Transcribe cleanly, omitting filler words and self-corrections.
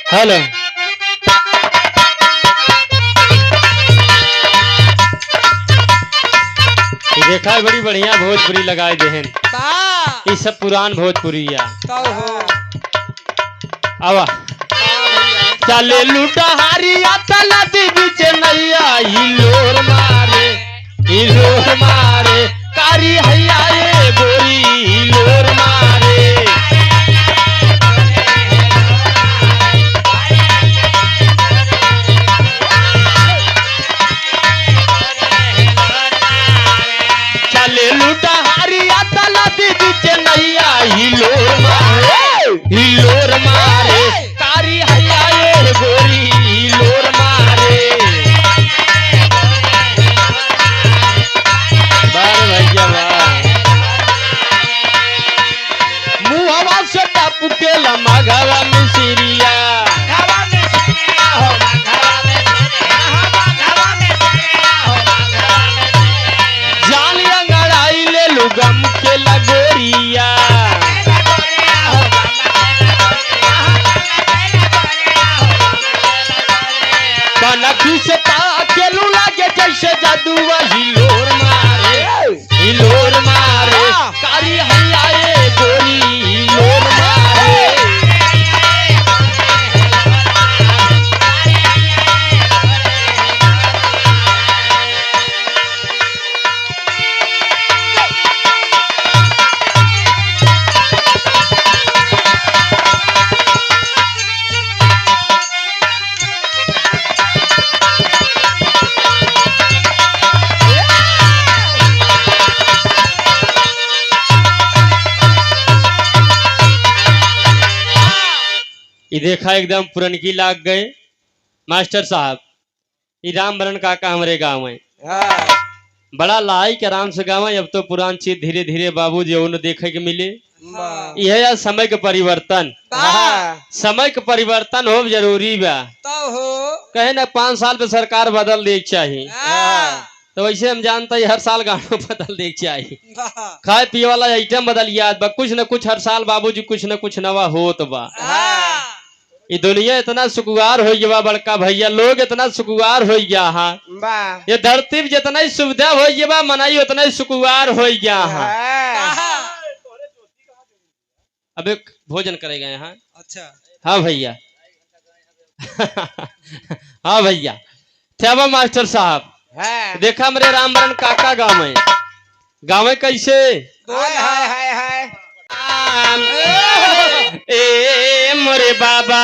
Hello. देखा है बड़ी बढ़िया भोजपुरी लगाए देहन। ये सब पुरान भोजपुरिया। आवा चले लूटा हारिया तला दीदी चेन्नैया हिलोर मारे कारी हैया ये गोरी हिलोर मारे। चले लूटा हारिया तला दीदी चेन्नैया हिलोर मारे कारी हैया ये गोरी हिलोर मारे। बार भैया मुहवा से टापू के लमा घवा में सिरिया जान अंगड़ाई ले लू गम के लगोरिया। कनखी से ताकेलू लागे जैसे जादुआ हिलोर मारे कारी हैया ये गोरी हिलोर मारे। ये देखा एकदम पुरनकी लाग गए मास्टर साहब। ये राम बरन काका हमारे गाँव है। बड़ा लाइक आराम से गाँव है। अब तो पुरान चीज धीरे धीरे बाबू जो देखे के मिले। यह समय के परिवर्तन समय के परिवर्तन हो जरूरी बा। कहे ना 5 साल पे सरकार बदल दे चाहिए। तो वैसे हम जानते हैं हर साल गाना बदल दे चाहिए। खाए पिए वाला आइटम बदल याद बा कुछ न कुछ हर साल बाबूजी कुछ न कुछ नवा होत बा। ये दुनिया इतना सुकुआर हो गया बड़का भैया लोग इतना सुकुआर हो गया। हाँ ये धरती में जितना ही सुविधा हो गया मनाई उतना ही सुकुआर हो गया। हाँ अब एक भोजन करेगा यहाँ। अच्छा हाँ भैया हाँ भैया थेवा मास्टर साहब। देखा मेरे रामबरन काका गाँव में कैसे ए मोरे बाबा